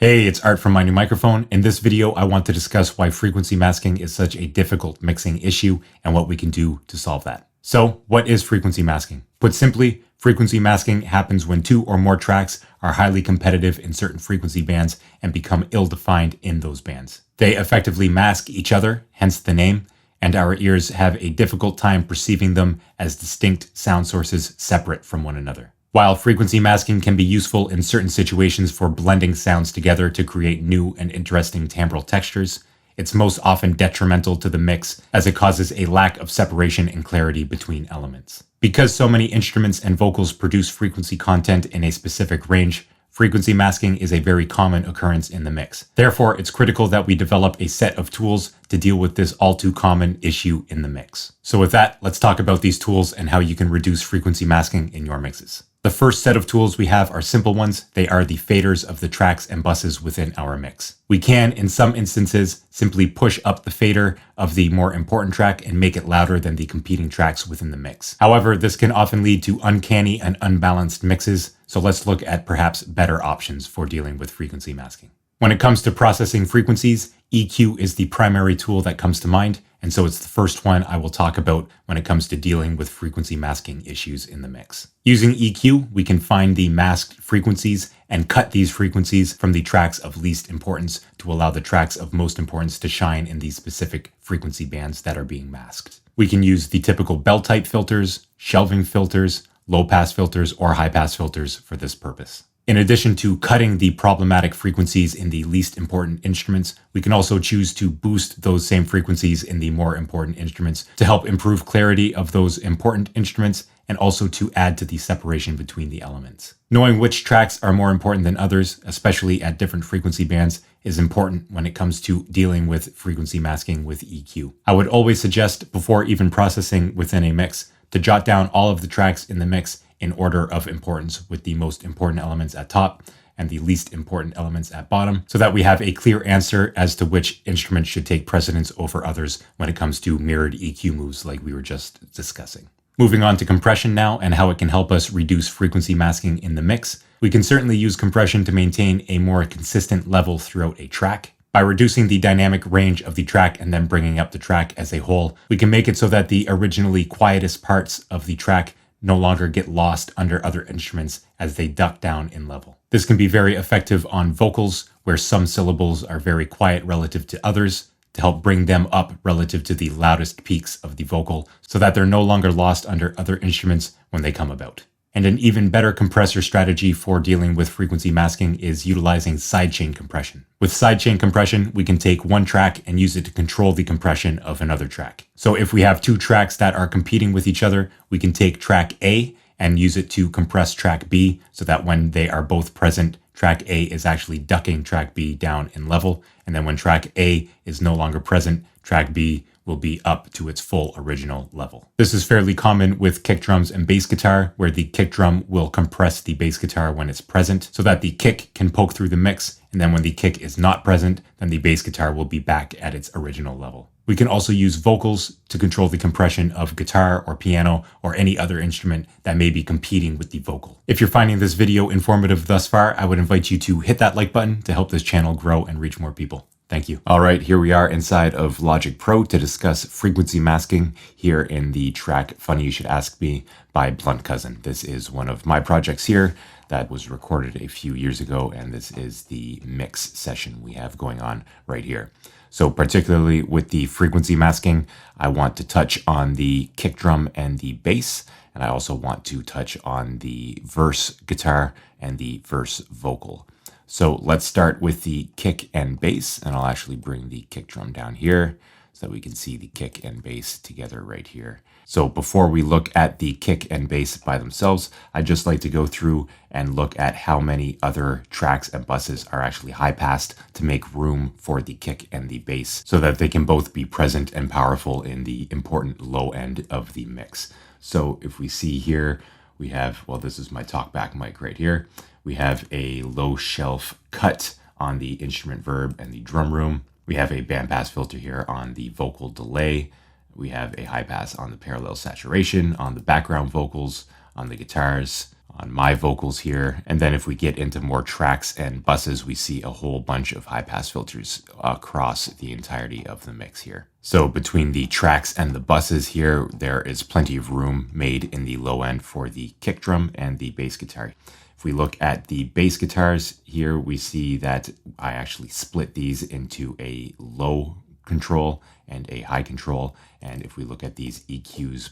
Hey, it's Art from My New Microphone. In this video, I want to discuss why frequency masking is such a difficult mixing issue and what we can do to solve that. So, what is frequency masking? Put simply, frequency masking happens when two or more tracks are highly competitive in certain frequency bands and become ill-defined in those bands. They effectively mask each other, hence the name, and our ears have a difficult time perceiving them as distinct sound sources separate from one another. While frequency masking can be useful in certain situations for blending sounds together to create new and interesting timbral textures, it's most often detrimental to the mix as it causes a lack of separation and clarity between elements. Because so many instruments and vocals produce frequency content in a specific range, frequency masking is a very common occurrence in the mix. Therefore, it's critical that we develop a set of tools to deal with this all too common issue in the mix. So with that, let's talk about these tools and how you can reduce frequency masking in your mixes. The first set of tools we have are simple ones. They are the faders of the tracks and buses within our mix. We can, in some instances, simply push up the fader of the more important track and make it louder than the competing tracks within the mix. However, this can often lead to uncanny and unbalanced mixes, so let's look at perhaps better options for dealing with frequency masking. When it comes to processing frequencies, EQ is the primary tool that comes to mind, and so it's the first one I will talk about when it comes to dealing with frequency masking issues in the mix. Using EQ, we can find the masked frequencies and cut these frequencies from the tracks of least importance to allow the tracks of most importance to shine in these specific frequency bands that are being masked. We can use the typical bell-type filters, shelving filters, low-pass filters, or high-pass filters for this purpose. In addition to cutting the problematic frequencies in the least important instruments, we can also choose to boost those same frequencies in the more important instruments to help improve clarity of those important instruments and also to add to the separation between the elements. Knowing which tracks are more important than others, especially at different frequency bands, is important when it comes to dealing with frequency masking with EQ. I would always suggest, before even processing within a mix, to jot down all of the tracks in the mix in order of importance, with the most important elements at top and the least important elements at bottom, so that we have a clear answer as to which instrument should take precedence over others when it comes to mirrored EQ moves like we were just discussing. Moving on to compression now and how it can help us reduce frequency masking in the mix. We can certainly use compression to maintain a more consistent level throughout a track. By reducing the dynamic range of the track and then bringing up the track as a whole, we can make it so that the originally quietest parts of the track no longer get lost under other instruments as they duck down in level. This can be very effective on vocals, where some syllables are very quiet relative to others, to help bring them up relative to the loudest peaks of the vocal, so that they're no longer lost under other instruments when they come about. And an even better compressor strategy for dealing with frequency masking is utilizing sidechain compression. With sidechain compression, we can take one track and use it to control the compression of another track. So if we have two tracks that are competing with each other, we can take track A and use it to compress track B so that when they are both present, track A is actually ducking track B down in level. And then when track A is no longer present, track B will be up to its full original level. This is fairly common with kick drums and bass guitar, where the kick drum will compress the bass guitar when it's present so that the kick can poke through the mix, and then when the kick is not present, then the bass guitar will be back at its original level. We can also use vocals to control the compression of guitar or piano or any other instrument that may be competing with the vocal. If you're finding this video informative thus far, I would invite you to hit that like button to help this channel grow and reach more people. Thank you. All right, here we are inside of Logic Pro to discuss frequency masking here in the track Funny You Should Ask Me by Blunt Cousin. This is one of my projects here that was recorded a few years ago, and this is the mix session we have going on right here. So particularly with the frequency masking, I want to touch on the kick drum and the bass, and I also want to touch on the verse guitar and the verse vocal. So let's start with the kick and bass, and I'll actually bring the kick drum down here so that we can see the kick and bass together right here. So before we look at the kick and bass by themselves, I'd just like to go through and look at how many other tracks and buses are actually high-passed to make room for the kick and the bass so that they can both be present and powerful in the important low end of the mix. So if we see here, we have, well, this is my talkback mic right here. We have a low shelf cut on the instrument verb and the drum room. We have a bandpass filter here on the vocal delay. We have a high pass on the parallel saturation, on the background vocals, on the guitars, on my vocals here. And then if we get into more tracks and buses, we see a whole bunch of high pass filters across the entirety of the mix here. So between the tracks and the buses here, there is plenty of room made in the low end for the kick drum and the bass guitar. If we look at the bass guitars here, we see that I actually split these into a low control and a high control. And if we look at these EQs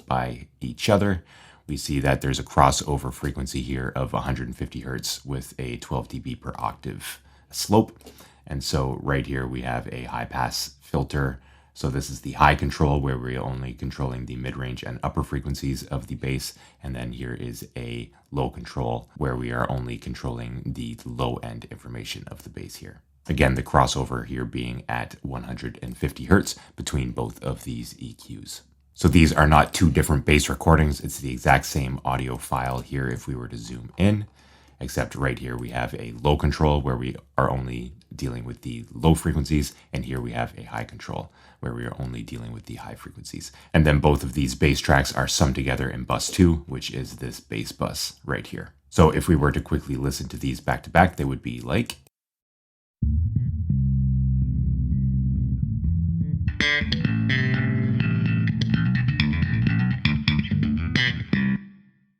by each other, we see that there's a crossover frequency here of 150 hertz with a 12 dB per octave slope. And so right here we have a high pass filter. So this is the high control where we're only controlling the mid-range and upper frequencies of the bass. And then here is a low control where we are only controlling the low end information of the bass here. Again, the crossover here being at 150 hertz between both of these EQs. So these are not two different bass recordings. It's the exact same audio file here if we were to zoom in, except right here we have a low control where we are only dealing with the low frequencies, and here we have a high control where we are only dealing with the high frequencies. And then both of these bass tracks are summed together in bus 2, which is this bass bus right here. So if we were to quickly listen to these back to back, they would be like.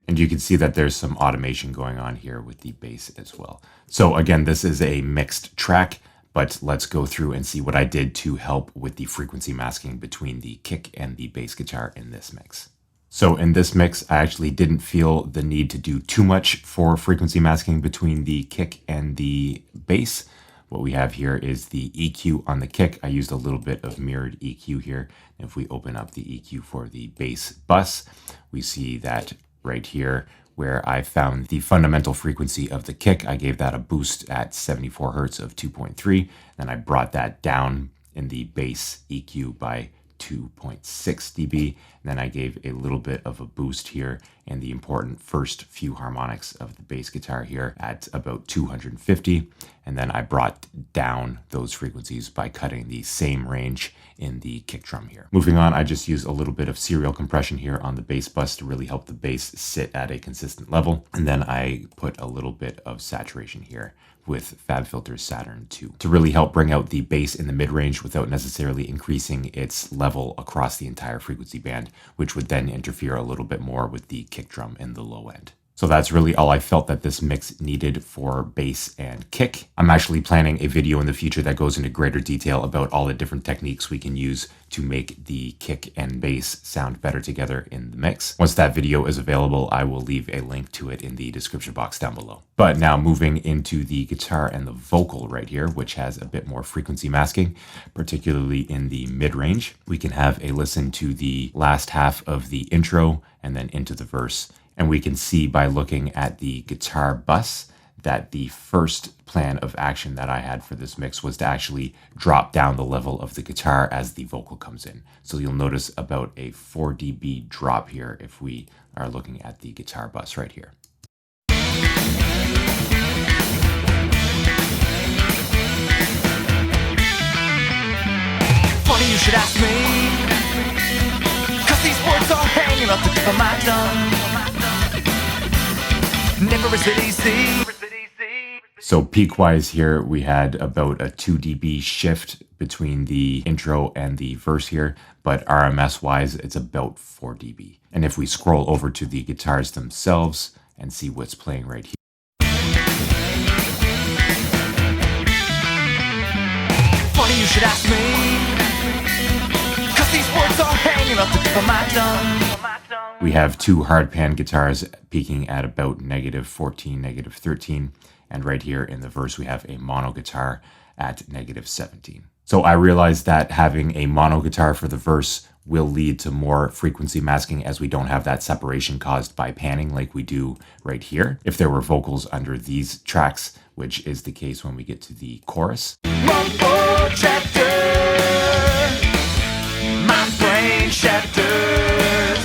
And you can see that there's some automation going on here with the bass as well. So again, this is a mixed track, but let's go through and see what I did to help with the frequency masking between the kick and the bass guitar in this mix. So in this mix, I actually didn't feel the need to do too much for frequency masking between the kick and the bass. What we have here is the EQ on the kick. I used a little bit of mirrored EQ here. If we open up the EQ for the bass bus, we see that right here where I found the fundamental frequency of the kick, I gave that a boost at 74 hertz of 2.3. Then I brought that down in the bass EQ by 2.6 dB. And then I gave a little bit of a boost here in the important first few harmonics of the bass guitar here at about 250. And then I brought down those frequencies by cutting the same range in the kick drum here. Moving on, I just use a little bit of serial compression here on the bass bus to really help the bass sit at a consistent level. And then I put a little bit of saturation here with FabFilter's Saturn 2 to really help bring out the bass in the mid-range without necessarily increasing its level across the entire frequency band, which would then interfere a little bit more with the kick drum in the low end. So that's really all I felt that this mix needed for bass and kick. I'm actually planning a video in the future that goes into greater detail about all the different techniques we can use to make the kick and bass sound better together in the mix. Once that video is available, I will leave a link to it in the description box down below. But now moving into the guitar and the vocal right here, which has a bit more frequency masking, particularly in the mid-range. We can have a listen to the last half of the intro and then into the verse. And we can see by looking at the guitar bus that the first plan of action that I had for this mix was to actually drop down the level of the guitar as the vocal comes in. So you'll notice about a 4 dB drop here if we are looking at the guitar bus right here. Funny you should ask me, 'cause these words are hanging off the tip of my tongue. Never is it easy. So peak-wise here, we had about a 2 dB shift between the intro and the verse here, but RMS-wise, it's about 4 dB. And if we scroll over to the guitars themselves and see what's playing right here. Funny you should ask me, 'cause these words are hanging off the tip of my tongue. We have two hard pan guitars peaking at about -14, -13. And right here in the verse, we have a mono guitar at -17. So I realized that having a mono guitar for the verse will lead to more frequency masking as we don't have that separation caused by panning like we do right here. If there were vocals under these tracks, which is the case when we get to the chorus. One more chapter, my brain shattered.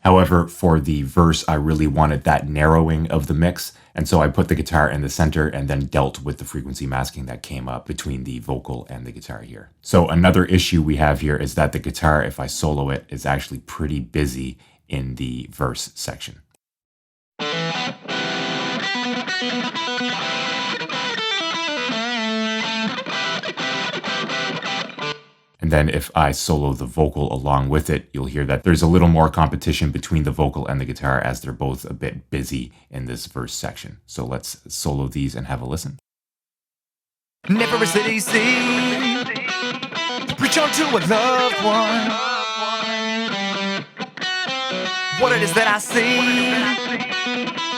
However, for the verse, I really wanted that narrowing of the mix. And so I put the guitar in the center and then dealt with the frequency masking that came up between the vocal and the guitar here. So another issue we have here is that the guitar, if I solo it, is actually pretty busy in the verse section. And then if I solo the vocal along with it, you'll hear that there's a little more competition between the vocal and the guitar as they're both a bit busy in this verse section. So let's solo these and have a listen. Never is it easy to reach out to a loved one. What it is that I see,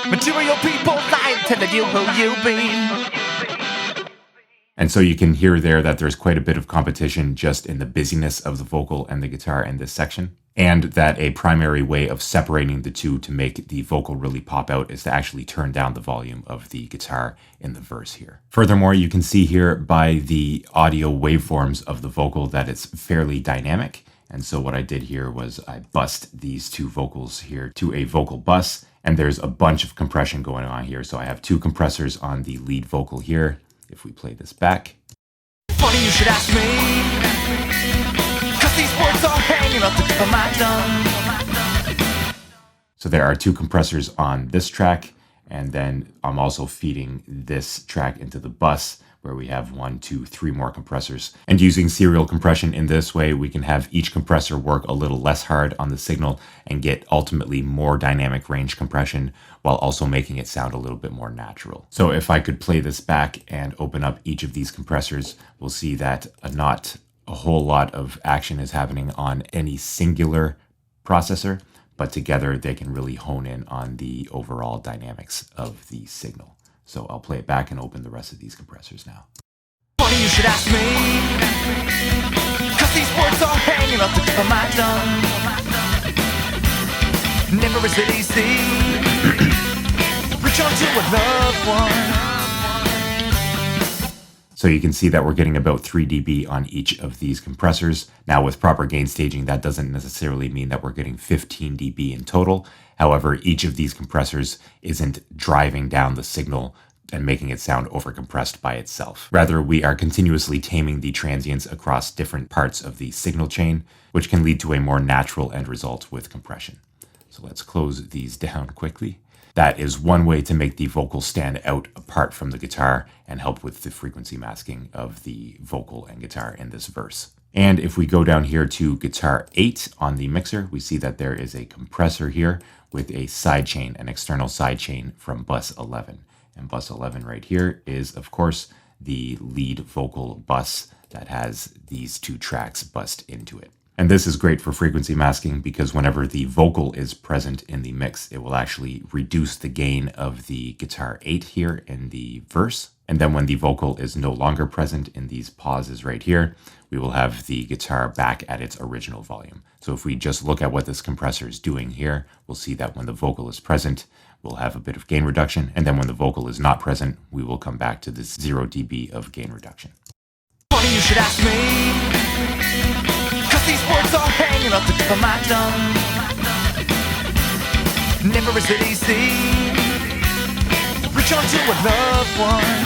material people lying, telling you who you be. And so you can hear there that there's quite a bit of competition just in the busyness of the vocal and the guitar in this section. And that a primary way of separating the two to make the vocal really pop out is to actually turn down the volume of the guitar in the verse here. Furthermore, you can see here by the audio waveforms of the vocal that it's fairly dynamic. And so what I did here was I bussed these two vocals here to a vocal bus, and there's a bunch of compression going on here. So I have two compressors on the lead vocal here. If we play this back. Funny you should ask me, 'cause these words are hanging off the tip of my tongue. So there are two compressors on this track, and then I'm also feeding this track into the bus where we have 1, 2, 3 more compressors. And using serial compression in this way, we can have each compressor work a little less hard on the signal and get ultimately more dynamic range compression while also making it sound a little bit more natural. So if I could play this back and open up each of these compressors, we'll see that not a whole lot of action is happening on any singular processor, but together they can really hone in on the overall dynamics of the signal. So I'll play it back and open the rest of these compressors now. Funny you should ask me, 'cause these words are hanging off the tip of my tongue. Never is it easy, reach out to a loved one. So you can see that we're getting about 3 dB on each of these compressors. Now with proper gain staging, that doesn't necessarily mean that we're getting 15 dB in total. However, each of these compressors isn't driving down the signal and making it sound overcompressed by itself. Rather, we are continuously taming the transients across different parts of the signal chain, which can lead to a more natural end result with compression. So let's close these down quickly. That is one way to make the vocal stand out apart from the guitar and help with the frequency masking of the vocal and guitar in this verse. And if we go down here to guitar 8 on the mixer, we see that there is a compressor here with a sidechain, an external sidechain from bus 11. And bus 11 right here is, of course, the lead vocal bus that has these two tracks bussed into it. And this is great for frequency masking because whenever the vocal is present in the mix, it will actually reduce the gain of the guitar 8 here in the verse. And then when the vocal is no longer present in these pauses right here, we will have the guitar back at its original volume. So if we just look at what this compressor is doing here, we'll see that when the vocal is present, we'll have a bit of gain reduction. And then when the vocal is not present, we will come back to this 0 dB of gain reduction. Funny you should ask me, 'cause these words are hanging off the tip of my tongue. Never is it easy, reach out to a loved one.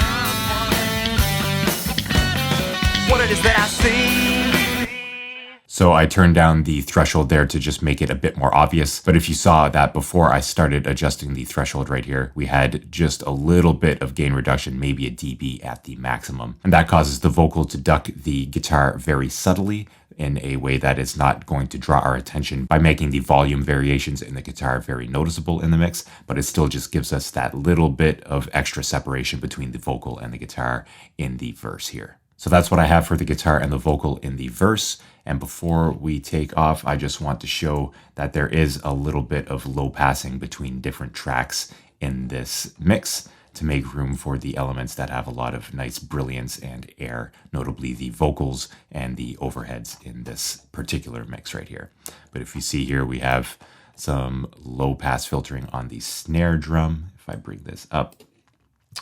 What it is that I see. So I turned down the threshold there to just make it a bit more obvious. But if you saw that before I started adjusting the threshold right here, we had just a little bit of gain reduction, maybe a dB at the maximum. And that causes the vocal to duck the guitar very subtly in a way that is not going to draw our attention by making the volume variations in the guitar very noticeable in the mix, but it still just gives us that little bit of extra separation between the vocal and the guitar in the verse here. So that's what I have for the guitar and the vocal in the verse. And before we take off, I just want to show that there is a little bit of low passing between different tracks in this mix to make room for the elements that have a lot of nice brilliance and air, notably the vocals and the overheads in this particular mix right here. But if you see here, we have some low pass filtering on the snare drum. If I bring this up,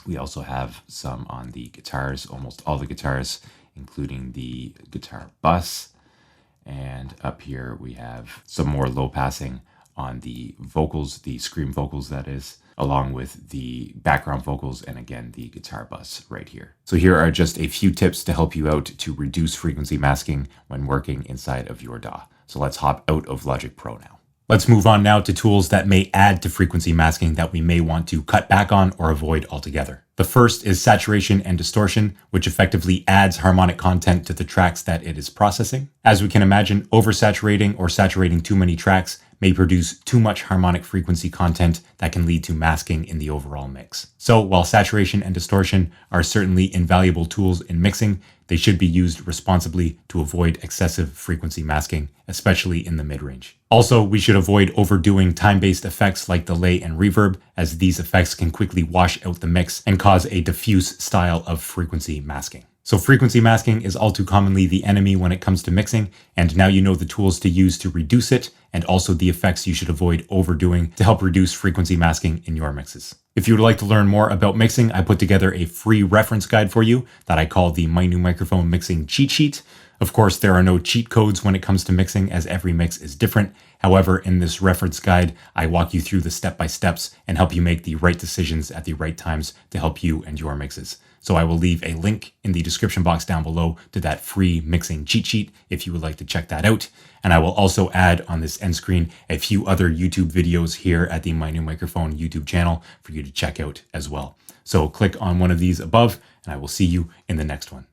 we also have some on the guitars, almost all the guitars, including the guitar bus. And up here we have some more low passing on the vocals, the scream vocals that is, along with the background vocals and again the guitar bus right here. So here are just a few tips to help you out to reduce frequency masking when working inside of your DAW. So let's hop out of Logic Pro now. Let's move on now to tools that may add to frequency masking that we may want to cut back on or avoid altogether. The first is saturation and distortion, which effectively adds harmonic content to the tracks that it is processing. As we can imagine, oversaturating or saturating too many tracks may produce too much harmonic frequency content that can lead to masking in the overall mix. So while saturation and distortion are certainly invaluable tools in mixing, they should be used responsibly to avoid excessive frequency masking, especially in the mid-range. Also, we should avoid overdoing time-based effects like delay and reverb, as these effects can quickly wash out the mix and cause a diffuse style of frequency masking. So frequency masking is all too commonly the enemy when it comes to mixing, and now you know the tools to use to reduce it, and also the effects you should avoid overdoing to help reduce frequency masking in your mixes. If you would like to learn more about mixing, I put together a free reference guide for you that I call the My New Microphone Mixing Cheat Sheet. Of course, there are no cheat codes when it comes to mixing, as every mix is different. However, in this reference guide, I walk you through the step-by-steps and help you make the right decisions at the right times to help you and your mixes. So I will leave a link in the description box down below to that free mixing cheat sheet if you would like to check that out. And I will also add on this end screen a few other YouTube videos here at the My New Microphone YouTube channel for you to check out as well. So click on one of these above, and I will see you in the next one.